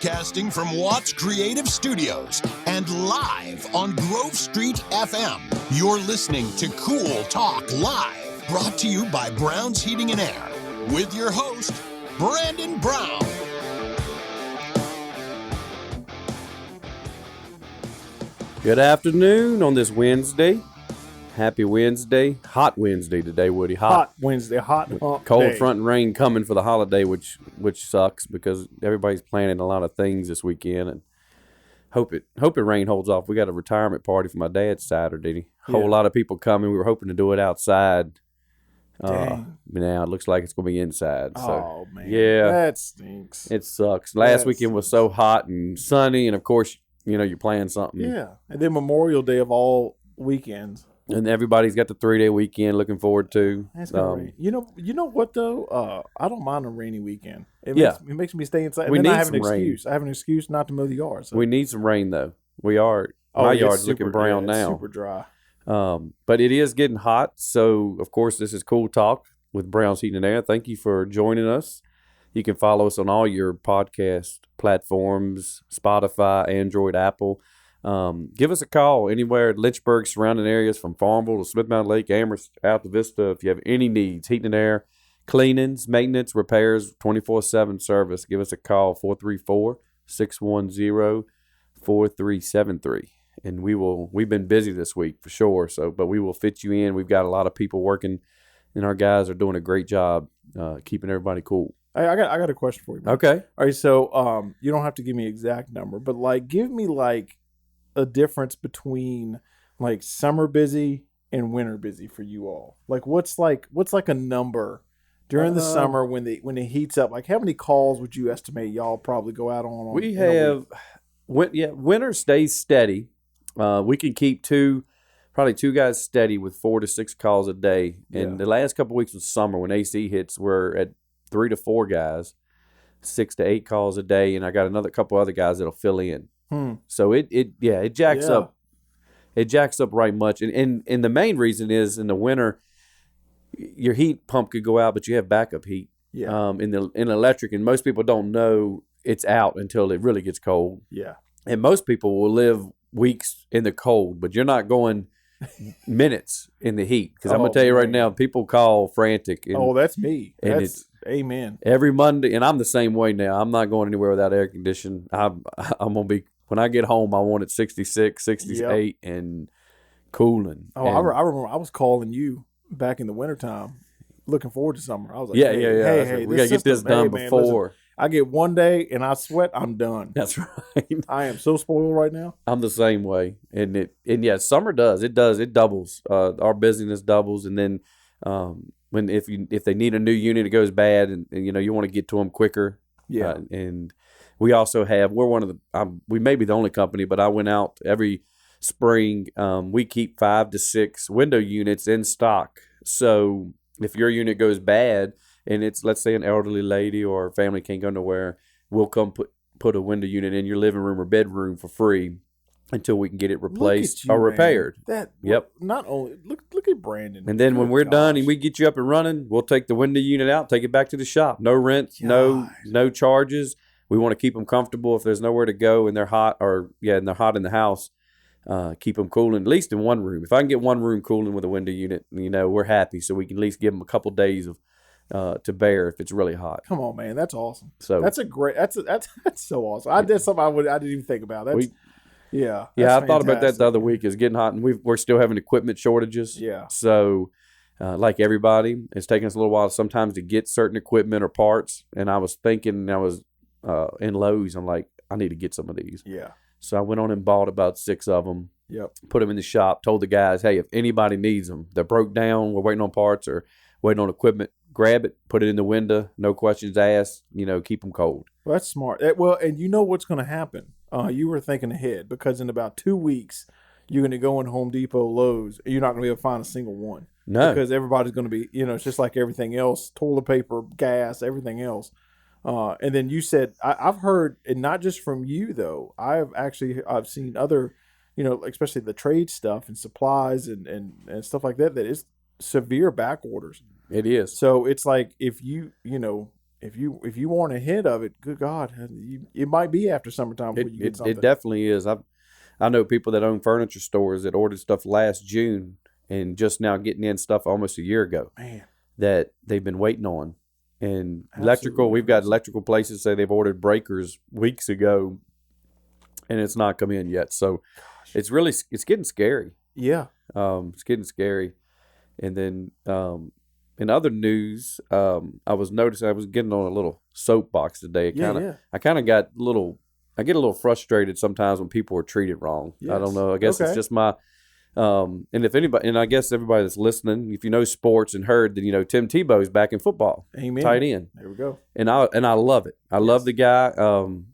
Broadcasting from Watts Creative Studios and live on Grove Street FM. You're listening to Cool Talk Live, brought to you by Brown's Heating and Air, with your host, Brandon Brown. Good afternoon on this Wednesday. Happy Wednesday. Hot Wednesday today, Woody. Hot Wednesday. Hot hump cold day. front and rain coming for the holiday, which sucks because everybody's planning a lot of things this weekend, and hope it rain holds off. We got a retirement party for my dad Saturday. A whole lot of people coming. We were hoping to do it outside. Dang. Now it looks like it's going to be inside. So, oh, man. Yeah. That stinks. It sucks. Last weekend was so hot and sunny, and of course, you know, you're playing something. Yeah. And then Memorial Day of all weekends. And everybody's got the 3-day weekend looking forward to. That's great. You know what though? I don't mind a rainy weekend. It makes me stay inside. We and then need I have some an rain. excuse. I have an excuse not to mow the yard. So. We need some rain though. My yard's looking brown now. Super dry. But it is getting hot. So of course this is Cool Talk with Brown's Heating and Air. Thank you for joining us. You can follow us on all your podcast platforms: Spotify, Android, Apple. Give us a call anywhere at Lynchburg, surrounding areas from Farmville to Smith Mountain Lake, Amherst, Alta Vista. If you have any needs, heating and air, cleanings, maintenance, repairs, 24/7 service, give us a call, 434-610-4373. And we've been busy this week for sure. But we will fit you in. We've got a lot of people working, and our guys are doing a great job keeping everybody cool. Hey, I got a question for you, man. Okay. All right, so you don't have to give me an exact number, but give me a difference between summer busy and winter busy for you all. What's a number during the summer when it heats up? How many calls would you estimate y'all probably go out on? We have winter stays steady. We can keep probably two guys steady with 4 to 6 calls a day. And the last couple of weeks of summer when AC hits, we're at 3 to 4 guys, 6 to 8 calls a day, and I got another couple other guys that'll fill in. So it jacks up. It jacks up right much, and the main reason is in the winter, your heat pump could go out, but you have backup heat. Yeah. In electric, and most people don't know it's out until it really gets cold. Yeah. And most people will live weeks in the cold, but you're not going minutes in the heat, because I'm gonna tell you right now, people call frantic. And, that's me. And that's amen. Every Monday, and I'm the same way now. I'm not going anywhere without air conditioning. I'm gonna be, when I get home, I want it 66, 68 and cooling. Oh, I remember I was calling you back in the wintertime, looking forward to summer. I was like, hey, we gotta get this done before. Listen, I get one day and I sweat, I'm done. That's right. I am so spoiled right now. I'm the same way, and summer does. It doubles. Our busyness doubles, and then if they need a new unit, it goes bad, and you want to get to them quicker. Yeah, and we also we're one of the we may be the only company, but I went out every spring. We keep 5 to 6 window units in stock. So if your unit goes bad, and it's, let's say, an elderly lady or a family can't go nowhere, we'll come put a window unit in your living room or bedroom for free until we can get it replaced or repaired. Not only look at Brandon. And then when we're done and we get you up and running, we'll take the window unit out, take it back to the shop. No rent, no charges. We want to keep them comfortable. If there's nowhere to go and they're hot, and they're hot in the house, keep them cooling, at least in one room. If I can get one room cooling with a window unit, we're happy. So we can at least give them a couple days of to bear if it's really hot. Come on, man, that's awesome. So that's so awesome. I did something I didn't even think about. I thought about that the other week. Is getting hot, and we're still having equipment shortages. Yeah. So, like everybody, it's taking us a little while sometimes to get certain equipment or parts. And I was thinking, I was in Lowe's. I'm like, I need to get some of these. Yeah. So I went on and bought about 6 of them. Yep. Put them in the shop. Told the guys, hey, if anybody needs them, they're broke down, we're waiting on parts or waiting on equipment, grab it, put it in the window, no questions asked, keep them cold. Well, that's smart. And you know what's going to happen. You were thinking ahead, because in about 2 weeks, you're going to go in Home Depot, Lowe's, and you're not going to be able to find a single one. No. Because everybody's going to be, it's just like everything else, toilet paper, gas, everything else. And then you said, I've heard, and not just from you though, I've seen other, especially the trade stuff and supplies and stuff like that is severe back orders. It is. So it's like if if you want a hint of it, good God, it might be after summertime before you get something. It definitely is. I know people that own furniture stores that ordered stuff last June and just now getting in stuff almost a year ago. Man, that they've been waiting on. And Absolutely. we've got electrical places say they've ordered breakers weeks ago and it's not come in yet. So it's getting scary. yeah, It's getting scary. And then in other news, I was noticing I was getting on a little soapbox today. I get a little frustrated sometimes when people are treated wrong. I don't Yes. know. I guess Okay. it's just my and if anybody, and I guess everybody that's listening, if you know sports and heard that, Tim Tebow's back in football, Amen. tight end. There we go. And I love it. I love the guy.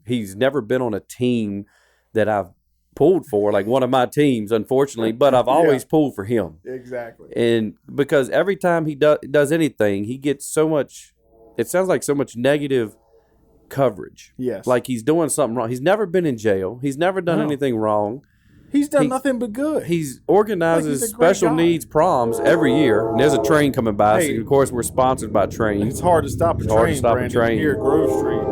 He's never been on a team that I've pulled for, like one of my teams, unfortunately, but I've always pulled for him. Exactly. And because every time he does anything, he gets so much, it sounds like so much negative coverage. Yes. Like he's doing something wrong. He's never been in jail. He's never done No. anything wrong. he's done nothing but good. He's organizes Like, he's a great special guy. needs proms every year. And there's a train coming by. Hey. So, of course, we're sponsored by Train. It's hard to stop a hard to train, stop a Brandon, train. here at Grove Street.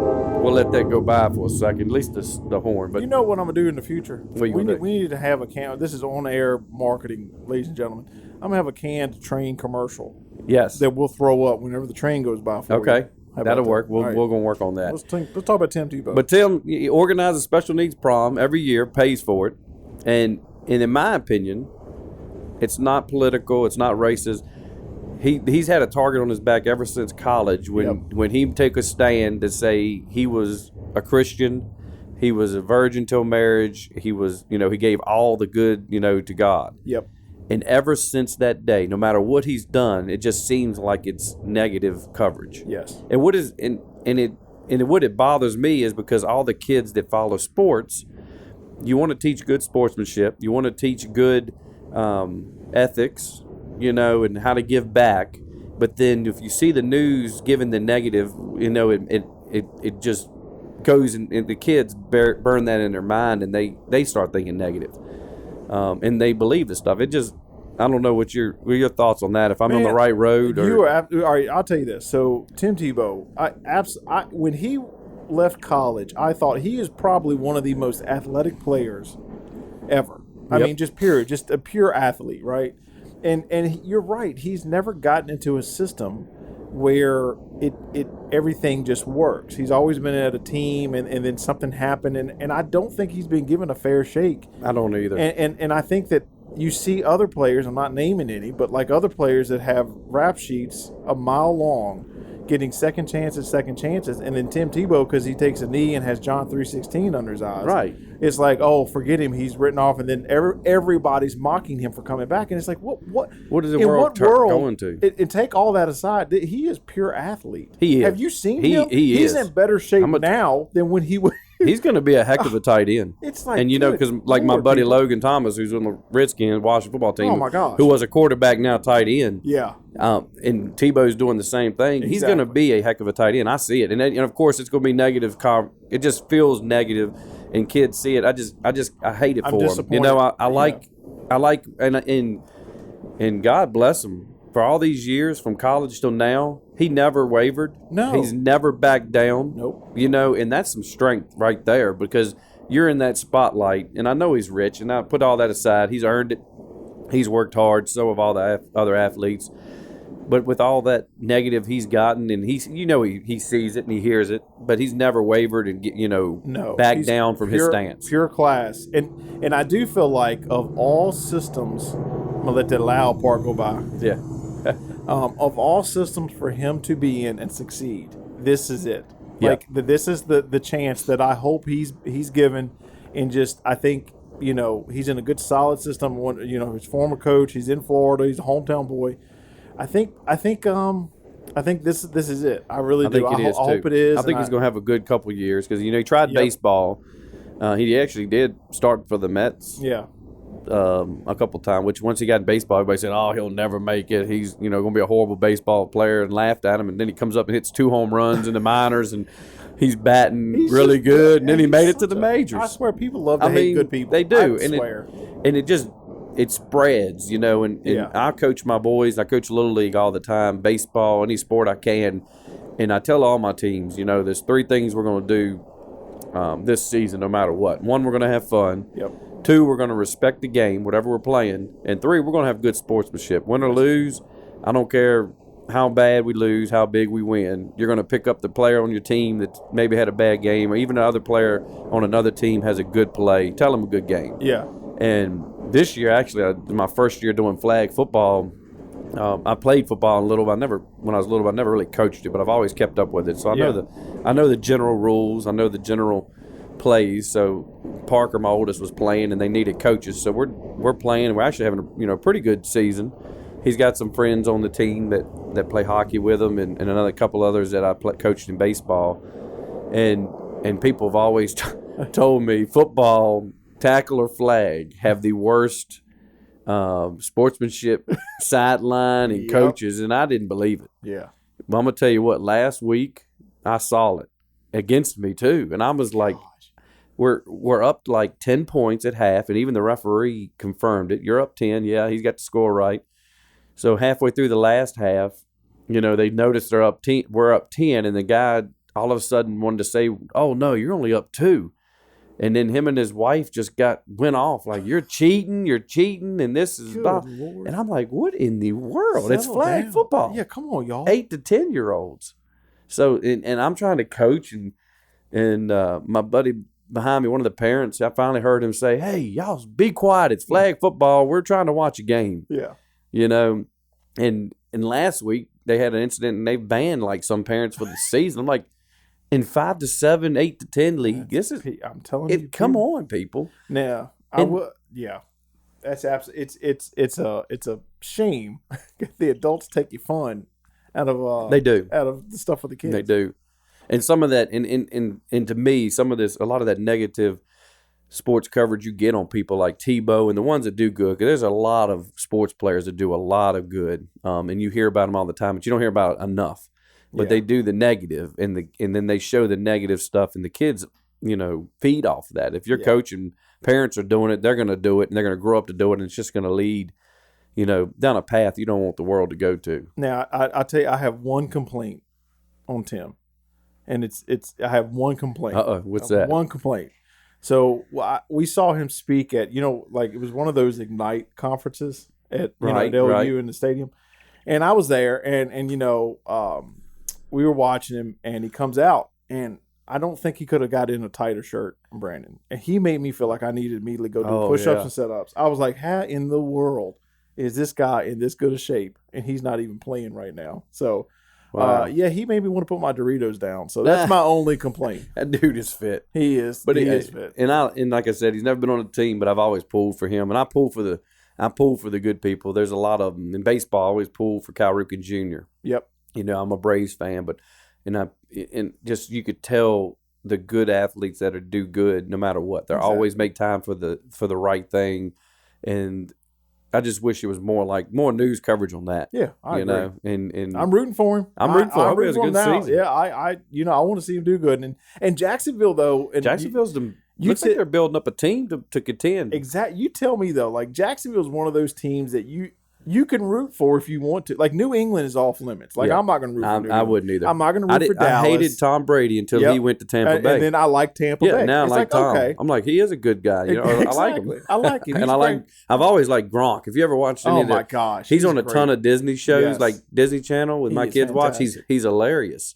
We'll let that go by for a second, at least the horn. But You know what I'm gonna do in the future? What you gonna do? We need to have a can. This is on-air marketing, ladies and gentlemen. I'm gonna have a canned train commercial yes, that we'll throw up whenever the train goes by. For okay, you. How about that'll that? work. We're All right. going to work on that. Let's talk about Tim Tebow. But Tim, he organizes a special needs prom every year, pays for it, and in my opinion, it's not political, it's not racist. He's had a target on his back ever since college when he took a stand to say he was a Christian, he was a virgin till marriage, he was, he gave all the good, to God. Yep. And ever since that day, no matter what he's done, it just seems like it's negative coverage. Yes. And what it bothers me is because all the kids that follow sports, you want to teach good sportsmanship, you want to teach good ethics, and how to give back. But then if you see the news giving the negative, it just goes and the kids burn that in their mind and they start thinking negative. And they believe this stuff. I don't know what your thoughts on that. If I'm on the right road, or all right. I'll tell you this. So Tim Tebow, when he left college, I thought he is probably one of the most athletic players ever. I Yep. mean, just a pure athlete, right? And you're right. He's never gotten into a system where everything just works. He's always been at a team, and then something happened, and I don't think he's been given a fair shake. I don't either. And I think that you see other players, I'm not naming any, but like other players that have rap sheets a mile long, getting second chances, and then Tim Tebow, because he takes a knee and has John 3:16 under his eyes. Right. It's like, oh, forget him, he's written off, and then everybody's mocking him for coming back, and it's like, what What is the in world what world going to? And take all that aside, he is pure athlete. He is. Have you seen He- him? he He's is. in better shape I'm a- now than when he was. He's going to be a heck of a tight end. It's like, And good because like my Lord, buddy people. Logan Thomas, who's on the Redskins Washington football team, Oh, my gosh. who was a quarterback now tight end, Yeah. and Tebow's doing the same thing. He's going to Exactly. be a heck of a tight end. I see it, and of course it's going to be negative. It just feels negative, and kids see it. I hate it I'm for him. disappointed. I like, and God bless him for all these years from college till now. He never wavered. No. He's never backed down. Nope. And that's some strength right there because you're in that spotlight. And I know he's rich, and I put all that aside. He's earned it. He's worked hard. So have all the other athletes. But with all that negative he's gotten, and he sees it and he hears it, but he's never wavered and back he's down from his stance. Pure class, and I do feel like of all systems, I'm gonna let that loud part go by. Yeah. Of all systems for him to be in and succeed, this is it. Yeah. Like this is the chance that I hope he's given, and just I think he's in a good solid system. His former coach, he's in Florida, he's a hometown boy. I think this is it. I really do. I hope it is. I think he's going to have a good couple years because he tried Yep. baseball. He actually did start for the Mets. Yeah. A couple times, which once he got in baseball, everybody said, "Oh, he'll never make it. He's going to be a horrible baseball player," and laughed at him. And then he comes up and hits 2 home runs in the minors, and he's batting really good. And then he made it to the majors. I swear, people love to hate good people. They do, I swear. and it just it spreads, and I coach my boys. I coach Little League all the time, baseball, any sport I can. And I tell all my teams, there's 3 things we're going to do this season no matter what. 1, we're going to have fun. Yep. 2, we're going to respect the game, whatever we're playing. And 3, we're going to have good sportsmanship. Win or lose, I don't care how bad we lose, how big we win. You're going to pick up the player on your team that maybe had a bad game, or even another player on another team has a good play. Tell them a good game. Yeah. And this year, actually, my first year doing flag football, I played football a little. When I was little, I never really coached it, but I've always kept up with it. So I know the general rules. I know the general plays. So Parker, my oldest, was playing, and they needed coaches. So we're playing, and we're actually having a pretty good season. He's got some friends on the team that play hockey with him, and another couple others that I coached in baseball. And people have always told me football, tackle or flag, have the worst sportsmanship sideline and coaches, and I didn't believe it. Yeah. But I'm gonna tell you what, last week I saw it against me too, and I was like, we're up like 10 points at half, and even the referee confirmed it. You're up 10, yeah, he's got the score right. So halfway through the last half, they noticed we're up 10, and the guy all of a sudden wanted to say, "Oh no, you're only up 2." And then him and his wife just went off like, you're cheating, and this is about. And I'm like, what in the world? It's flag football. Yeah, come on, y'all. 8 to 10-year-olds. So, and I'm trying to coach, and my buddy behind me, one of the parents, I finally heard him say, "Hey, y'all be quiet. It's flag football. We're trying to watch a game." Yeah. And last week they had an incident, and they banned like some parents for the season. I'm like, in 5 to 7, 8 to 10 league, this is. I'm telling you. Come on, people. Now, I would. Yeah, that's absolutely. It's a shame the adults take your fun out of. They do out of the stuff for the kids. They do, and some of that, and to me, some of this, a lot of that negative sports coverage you get on people like Tebow and the ones that do good. 'Cause there's a lot of sports players that do a lot of good, and you hear about them all the time, but you don't hear about it enough. But they do the negative, and then they show the negative stuff, and the kids, feed off of that. If you're coaching, parents are doing it, they're going to do it, and they're going to grow up to do it, and it's just going to lead, down a path you don't want the world to go to. Now, I tell you, I have one complaint on Tim, and I have one complaint. What's that? One complaint. So we saw him speak at, like it was one of those Ignite conferences at LU in the stadium, and I was there, and we were watching him, and he comes out, and I don't think he could have got in a tighter shirt, Brandon. And he made me feel like I needed to immediately go do push-ups and set-ups. I was like, how in the world is this guy in this good a shape? And he's not even playing right now. So, he made me want to put my Doritos down. So that's my only complaint. That dude is fit. He is. But he is fit. And like I said, he's never been on a team, but I've always pulled for him. And I pull for the good people. There's a lot of them. In baseball, I always pull for Cal Ripken Jr. Yep. I'm a Braves fan, but just you could tell the good athletes that do good no matter what. They always make time for the right thing, and I just wish it was more news coverage on that. Yeah, I agree. And I'm rooting for him. I'm rooting for him. It was a good season. Yeah, I want to see him do good. And Jacksonville though, Jacksonville's looks like they're building up a team to contend. Exactly. You tell me though, like Jacksonville's one of those teams that you can root for if you want to. Like New England is off limits. Like I'm not going to root for New England. I wouldn't either. I'm not going to root for Dallas. I hated Tom Brady until he went to Tampa Bay. And then I like Tampa Bay. Now it's I like Tom. Okay. I'm like, he is a good guy. Exactly. I like him. I like him. And I've always liked Gronk. If you ever watched any of my gosh. He's on a ton of Disney shows, like Disney Channel with my kids watch. He's hilarious.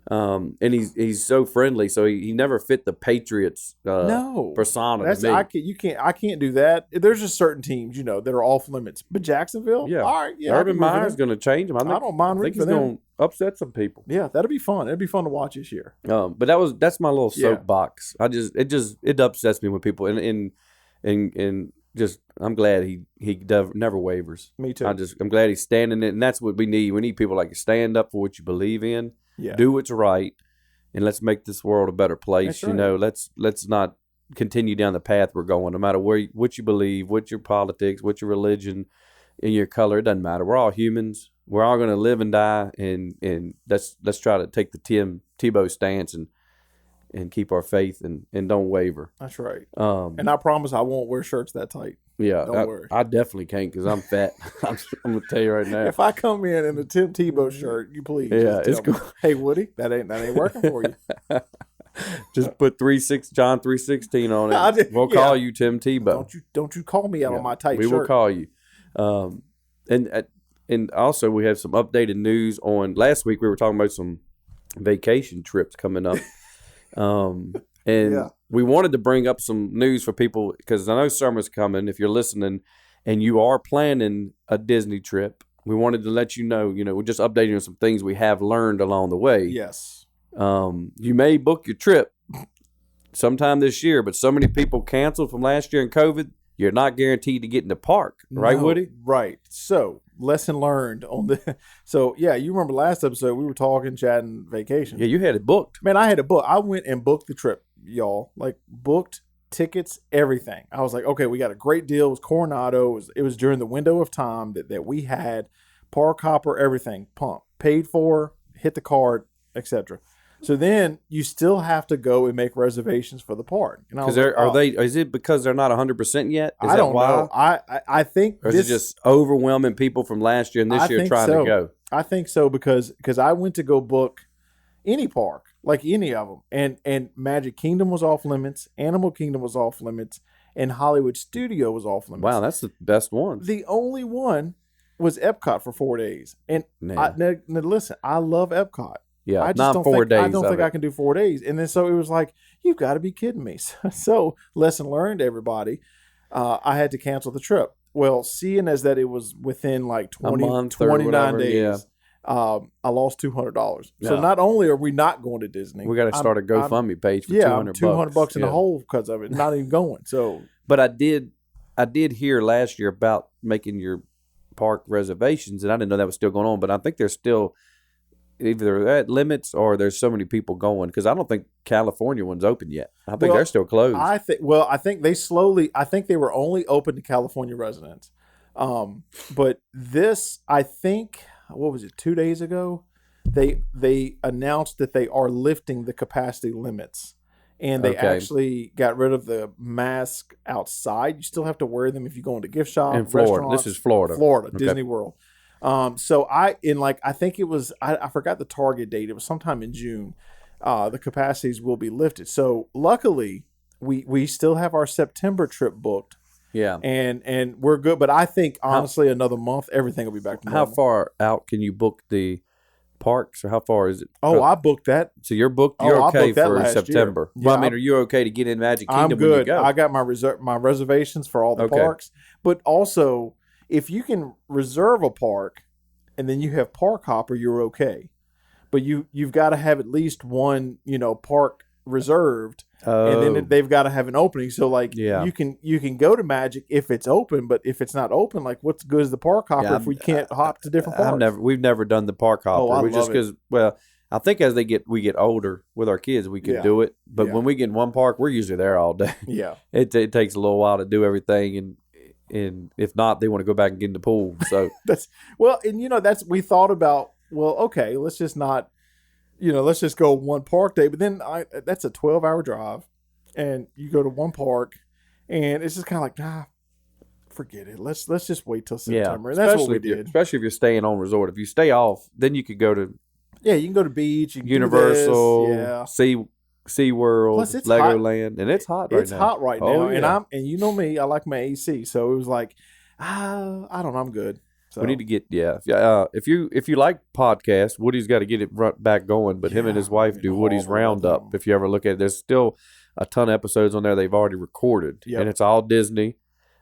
And he's so friendly. So he never fit the Patriots persona. That's to me. I can't do that. There's just certain teams that are off limits. But Jacksonville, all right, Urban Meyer's going to change him. I don't mind rooting for them. He's going to upset some people. Yeah, that'll be fun. It'll be fun to watch this year. But that's my little soapbox. It upsets me when people and just I'm glad he never wavers. Me too. I'm glad he's standing it, and that's what we need. We need people like to stand up for what you believe in. Yeah. Do what's right, and let's make this world a better place. That's right. Let's not continue down the path we're going. No matter what you believe, what your politics, what your religion, and your color, it doesn't matter. We're all humans. We're all going to live and die, and let's try to take the Tebow stance and keep our faith and don't waver. That's right. And I promise I won't wear shirts that tight. Yeah, Don't worry. I definitely can't because I'm fat. I'm gonna tell you right now. If I come in a Tim Tebow shirt, you please Yeah, just it's tell me, cool. hey Woody, that ain't working for you. Just put John 3:16 on I it. did- We'll yeah. call you Tim Tebow. Don't you call me out on my tight We shirt. will call you. And also we have some updated news on last week. We were talking about some vacation trips coming up. And Yeah. we wanted to bring up some news for people because I know summer's coming. If you're listening and you are planning a Disney trip, we wanted to let you know, we're just updating on some things we have learned along the way. Yes. You may book your trip sometime this year, but so many people canceled from last year in COVID, you're not guaranteed to get in the park. Right, No, Woody? Right. So, lesson learned on the. So, yeah, you remember last episode we were talking, chatting vacation. Yeah, you had it booked. Man, I had a book. I went and booked the trip, y'all. Like, booked tickets, everything. I was like, okay, we got a great deal. It was Coronado. It was during the window of time that we had park hopper, everything, pump, paid for, hit the card, etc. So then you still have to go and make reservations for the park. And I was Because like, is it because they're not 100% yet? Is I don't that why? know. I think Or is it just overwhelming people from last year and this I year think trying so. to go? I think so because I went to go book any park, like any of them, and Magic Kingdom was off limits, Animal Kingdom was off limits, and Hollywood Studio was off limits. Wow, that's the best one. The only one was Epcot for 4 days, and Man. now listen, I love Epcot. Yeah, I just not don't 4 think, days. I don't of think it. I can do 4 days. And then so it was like, you've got to be kidding me. So lesson learned, everybody. I had to cancel the trip. Well, seeing as that it was within like 20, month or 29 whatever, days, I lost $200. So Yeah. not only are we not going to Disney, We got to start a I'm- GoFundMe page for I'm $200. $200 in Yeah. the hole because of it. Not even going. So But I did hear last year about making your park reservations, and I didn't know that was still going on. But I think there's still either at limits or there's so many people going because I don't think California one's open yet. I think Well, they're still closed. I think they were only open to California residents. But this, I think, what was it, 2 days ago? They announced that they are lifting the capacity limits. And they Okay. actually got rid of the mask outside. You still have to wear them if you go into gift shop, In Florida. restaurants. This is Florida. Okay. Disney World. So I think it was, I forgot the target date. It was sometime in June. The capacities will be lifted. So luckily we still have our September trip booked Yeah. and we're good. But I think honestly another month, everything will be back to How normal. far out can you book the parks, or how far is it? Oh, I booked that. So you're booked. Oh, You're I okay booked that for last year. September. Yeah, Well, I mean, are you okay to get in Magic Kingdom I'm when you good. go? I got my reservations for all the Okay. parks. But also, if you can reserve a park and then you have park hopper, you're okay. But you've got to have at least one, park reserved, and then they've got to have an opening. So like Yeah. you can go to Magic if it's open, but if it's not open, like what's good is the park hopper Yeah, if we can't hop to different parks? We've never done the park hopper. I We just love it. because I think as we get older with our kids, we can Yeah. do it. But Yeah. when we get in one park, we're usually there all day. Yeah. It takes a little while to do everything, and if not, they want to go back and get in the pool. So We thought about, well, okay, let's just not, let's just go one park day. But then that's a 12-hour drive, and you go to one park, and it's just kind of like, nah, forget it. Let's just wait till September. And that's what we did. Especially if you're staying on resort. If you stay off, then you could go to Yeah, you can go to beach, you can Universal, do this. Yeah. Sea World, Plus, it's hot. Legoland, and it's hot right now. It's hot right now, Oh, and yeah. and you know me, I like my AC, so it was like, I don't know, I'm good. So We need to get if you like podcasts, Woody's got to get it back going. But him and his wife do Woody's horrible with Roundup. them. If you ever look at it, there's still a ton of episodes on there they've already recorded, Yep. and it's all Disney.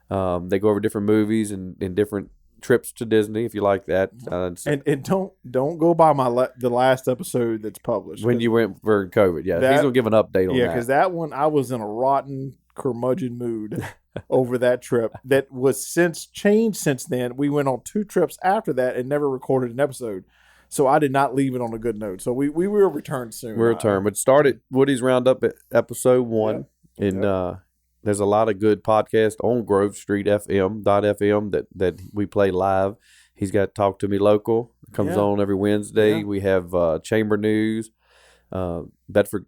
They go over different movies and different trips to Disney. If you like that, so and don't go by the last episode that's published. when you went for COVID, he's gonna give an update on Yeah, that. because that one, I was in a rotten curmudgeon mood over that trip. That was changed since then. We went on 2 trips after that and never recorded an episode. So I did not leave it on a good note. So we will return soon. We're return, but started Woody's Roundup at episode 1, and there's a lot of good podcasts on Grove Street FM.fm that we play live. He's got Talk to Me Local. It comes Yeah. on every Wednesday. Yeah. We have Chamber News, Bedford.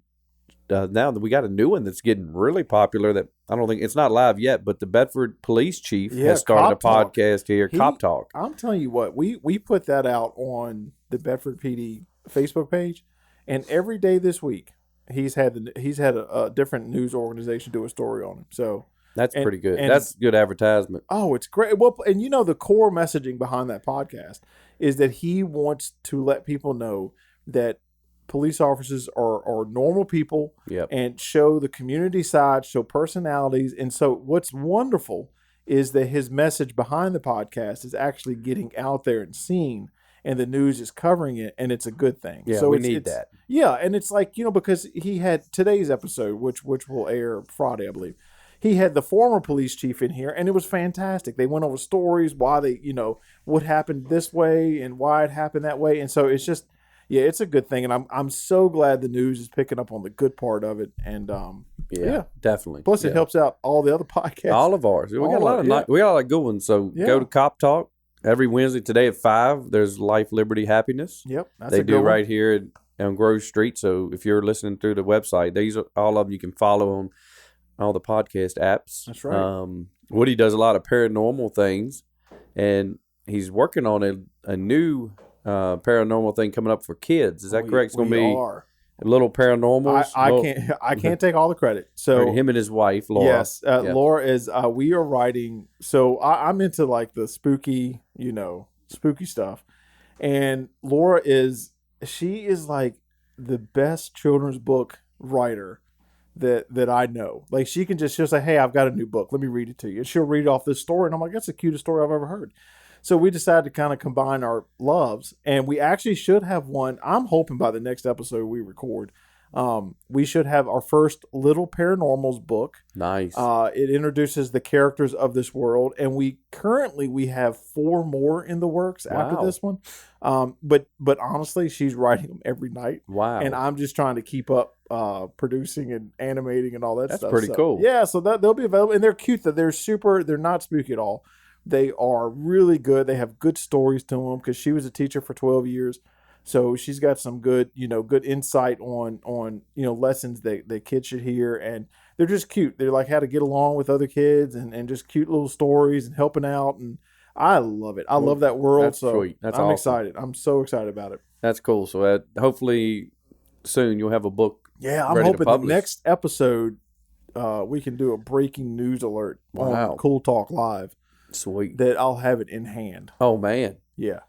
Now that we got a new one that's getting really popular that I don't think it's not live yet, but the Bedford police chief Yeah, has started a Cop Talk. podcast here, Cop Talk. I'm telling you what, we put that out on the Bedford PD Facebook page, and every day this week he's had a different news organization do a story on him. So That's pretty good. and- That's good advertisement. oh, it's great. Well, and the core messaging behind that podcast is that he wants to let people know that police officers are normal people Yep. and show the community side, show personalities. And so what's wonderful is that his message behind the podcast is actually getting out there and seen, and the news is covering it, and it's a good thing. Yeah, so we it's, need it's- that. Yeah, and it's like, because he had today's episode, which will air Friday, I believe. He had the former police chief in here, and it was fantastic. They went over stories, why they, what happened this way and why it happened that way. And so it's just, yeah, it's a good thing. And I'm so glad the news is picking up on the good part of it. And Yeah, definitely. plus Yeah. it helps out all the other podcasts. All of ours. We got a lot of we got a lot of good ones. So Yeah. go to Cop Talk every Wednesday. Today at 5. There's Life, Liberty, Happiness. Yep, that's They a do good right here on Grove Street. So if you're listening through the website, these are all of them you can follow on all the podcast apps. That's right. Woody does a lot of paranormal things, and he's working on a new paranormal thing coming up for kids. Is that correct? It's going to be are. little paranormals. I can't take all the credit. So him and his wife, Laura. yes, Yeah. Laura is. We are writing. So I'm into like the spooky, spooky stuff, and Laura she is like the best children's book writer that I know. Like she'll say, "Hey, I've got a new book. Let me read it to you." And she'll read off this story, and I'm like, "That's the cutest story I've ever heard." So we decided to kind of combine our loves, and we actually should have one. I'm hoping by the next episode we record, we should have our first Little Paranormals book. Nice. It introduces the characters of this world, and we have 4 more in the works after Wow. this one. But honestly, she's writing them every night, Wow. and I'm just trying to keep up producing and animating and all that That's stuff. pretty So, cool. Yeah, so they'll be available, and they're cute. They're not spooky at all. They are really good. They have good stories to them because she was a teacher for 12 years. So she's got some good insight on lessons that kids should hear, and they're just cute. They're like how to get along with other kids and just cute little stories and helping out, and I love it. I love that world. That's so sweet. That's I'm awesome. excited. I'm so excited about it. That's cool. So hopefully soon you'll have a book. Yeah, I'm ready to hoping the publish. next episode we can do a breaking news alert Wow. on Cool Talk Live Sweet. that I'll have it in hand. Oh man. Yeah.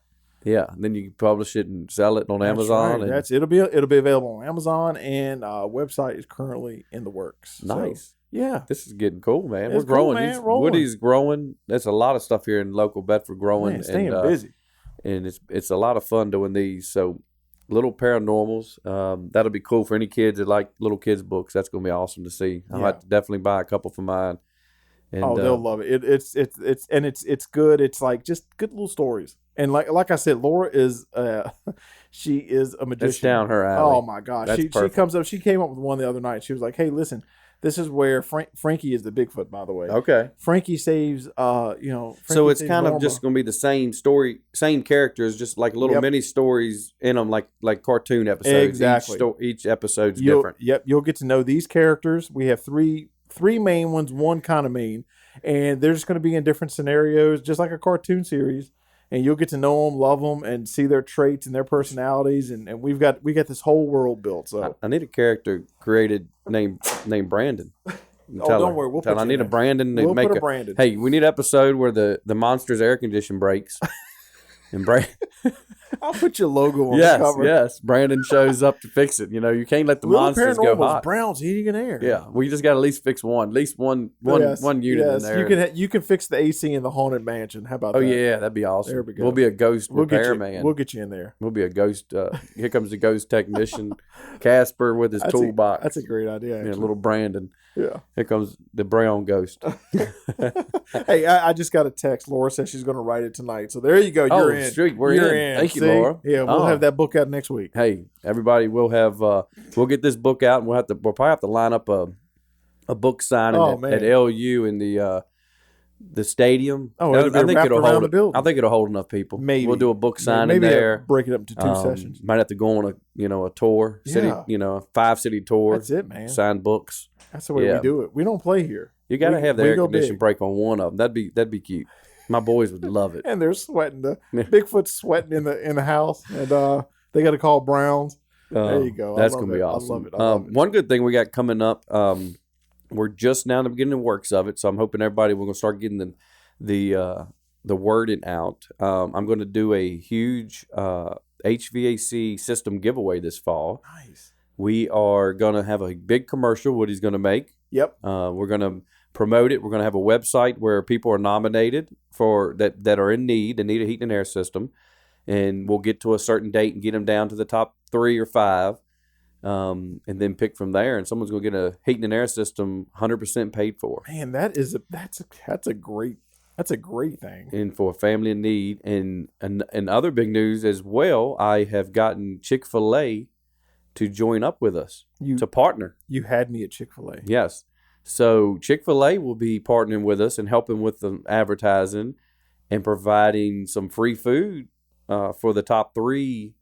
Yeah. And then you can publish it and sell it on That's Amazon. right. And It'll be available on Amazon, and website is currently in the works. So, nice. yeah. This is getting cool, man. It's We're growing. cool, man. Rolling. Woody's growing. There's a lot of stuff here in local Bedford growing. Man, staying and, busy. And it's a lot of fun doing these. So Little Paranormals, that'll be cool for any kids that like little kids books. That's going to be awesome to see. I'll Yeah. have to definitely buy a couple for mine. And, They'll love it. It's good. It's like just good little stories. And like I said, Laura is she is a magician. It's down her alley. Oh my gosh. That's She perfect. comes up. She came up with one the other night. She was like, "Hey, listen, this is where Frankie is the Bigfoot, by the way. Okay. Frankie saves So Frankie it's saves kind of Norma. just going to be the same story, same characters, just like little Yep. mini stories in them, like cartoon episodes. Exactly. Each episode's You'll- different. Yep, you'll get to know these characters. We have three main ones, one kind of main, and they're just going to be in different scenarios, just like a cartoon series. And you'll get to know them, love them, and see their traits and their personalities. And we got this whole world built. So I need a character created named Brandon. don't worry, we'll put I you need in a there. Brandon to We'll make put a Brandon. Hey, we need an episode where the monster's air condition breaks. And I'll put your logo on the cover. yes, Brandon shows up to fix it. You can't let the Little monsters go Paranormals, hot. Browns heating and air. Yeah, we just got to at least fix one, at least one unit in there. You can fix the AC in the haunted mansion. How about Oh that? yeah, that'd be awesome. There we go. We'll be a ghost We'll get you. repairman. We'll get you in there. We'll be a ghost. Here comes the ghost technician, Casper with his toolbox. That's a great idea. Yeah, Actually. little Brandon. Yeah. Here comes the brown ghost. Hey, I just got a text. Laura says she's going to write it tonight. So there you go. You're in. Sweet. We're You're in. Thank you, See? Laura. Yeah, we'll Oh. have that book out next week. Hey, everybody, we'll get this book out, and we'll probably have to line up a book signing man. at LU in the stadium. Oh, it'll be wrapped around the building. I think it'll hold enough people. Maybe we'll do a book signing Maybe there. break it up into two sessions. Might have to go on a tour, city, Yeah. a 5-city tour. That's it, man. Sign books. That's the way yeah. we do it. We don't play here. You got to have the we air go conditioning big. break on one of them. That'd be cute. My boys would love it. And they're sweating. Yeah. Bigfoot's sweating in the house, and they got to call Browns. There you go. That's I love gonna be it. awesome. I love it. I love it. One good thing we got coming up. We're just now in the beginning of works of it, so I'm hoping everybody we're gonna start getting the wording out. I'm going to do a huge HVAC system giveaway this fall. Nice. We are going to have a big commercial Woody's going to make. Yep. We're going to promote it. We're going to have a website where people are nominated for that are in need a heat and air system, and we'll get to a certain date and get them down to the top 3 or 5, and then pick from there. And someone's going to get a heat and air system 100% paid for. Man, that's a great thing. And for a family in need. And other big news as well, I have gotten Chick-fil-A to join up with us, to partner. You had me at Chick-fil-A. Yes. So Chick-fil-A will be partnering with us and helping with the advertising and providing some free food for the top 3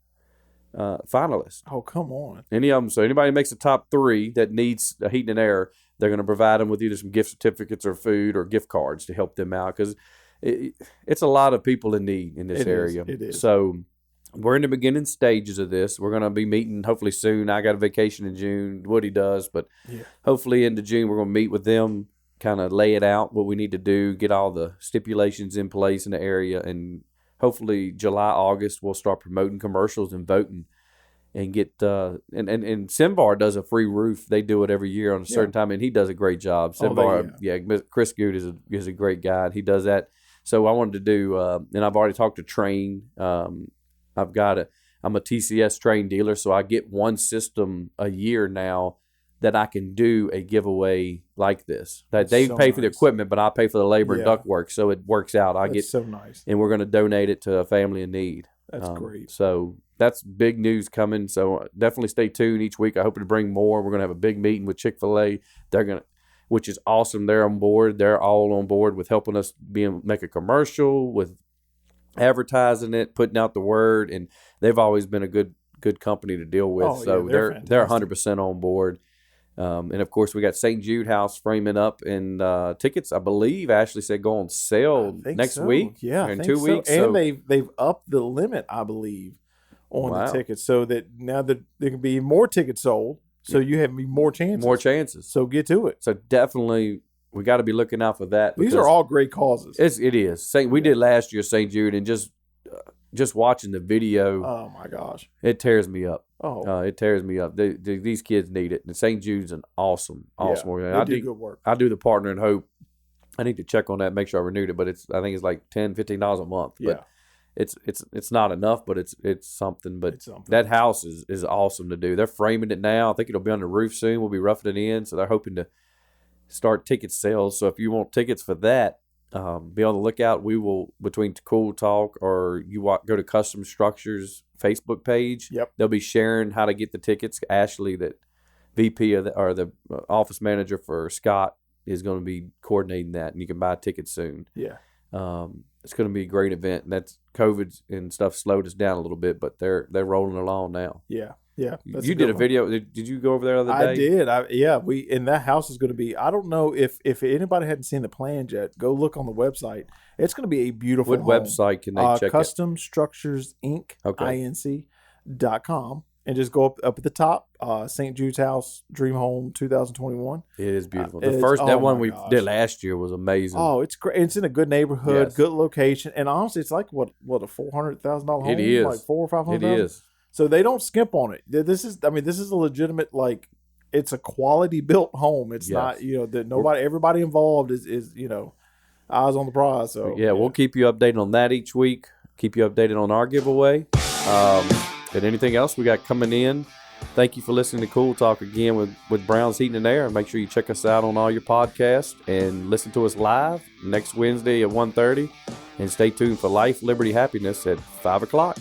finalists. Oh, come on. Any of them. So anybody who makes the top 3 that needs a heat and air, they're going to provide them with either some gift certificates or food or gift cards to help them out, because it's a lot of people in need in this area. It is. So we're in the beginning stages of this. We're going to be meeting hopefully soon. I got a vacation in June. Woody does, but hopefully into June we're going to meet with them, kind of lay it out what we need to do, get all the stipulations in place in the area, and hopefully July, August we'll start promoting commercials and voting. And get and Simbar does a free roof. They do it every year on a certain time, and he does a great job. Simbar, Chris Good is a great guy, and he does that. So I wanted to do, and I've already talked to Train. I'm a TCS Train dealer, so I get one system a year now that I can do a giveaway like this. That they pay for the equipment, but I pay for the labor and ductwork, so it works out. That's so nice, and we're going to donate it to a family in need. That's great. So that's big news coming. So definitely stay tuned each week. I hope to bring more. We're going to have a big meeting with Chick-fil-A. Which is awesome. They're on board. They're all on board with helping us make a commercial, with advertising it, putting out the word, and they've always been a good company to deal with. So they're 100% on board. And of course, we got St. Jude House framing up, and tickets, I believe, Ashley said go on sale next week. Yeah, in 2 weeks. And they've upped the limit, I believe, on the tickets, so that now that there can be more tickets sold, so you have more chances. More chances. So get to it. So definitely, we got to be looking out for that. These are all great causes. It is. We did last year St. Jude, and just watching the video. Oh my gosh, it tears me up. It tears me up. These kids need it. And St. Jude's an awesome organization. They do good work. I do the Partner in Hope. I need to check on that, make sure I renewed it, but I think it's like $10, $15 a month. But it's not enough, but it's something. But that house is awesome to do. They're framing it now. I think it'll be on the roof soon. We'll be roughing it in, so they're hoping to start ticket sales. So if you want tickets for that, be on the lookout. We will, between Cool Talk or go to Custom Structures Facebook page. Yep. They'll be sharing how to get the tickets. Ashley, that VP or the office manager for Scott, is going to be coordinating that, and you can buy tickets soon. Yeah. It's going to be a great event, and that's COVID and stuff slowed us down a little bit, but they're rolling along now. Yeah. Yeah. You did a video. Did you go over there the other day? I did. And that house is going to be, I don't know if anybody hadn't seen the plans yet, go look on the website. It's going to be a beautiful home. website can they check Custom Structures Inc. Inc.com, and just go up at the top, St. Jude's House Dream Home 2021. It is beautiful. That one we did last year was amazing. Oh, it's great. It's in a good neighborhood, good location, and honestly, it's like what a $400,000 home. It is like $400,000 or $500,000. It is. So they don't skimp on it. This is a legitimate, it's a quality built home. It's not, that everybody involved is eyes on the prize. So we'll keep you updated on that each week. Keep you updated on our giveaway. And anything else we got coming in. Thank you for listening to Cool Talk again with Brown's Heating and Air. Make sure you check us out on all your podcasts and listen to us live next Wednesday at 1:30. And stay tuned for Life, Liberty, Happiness at 5 o'clock.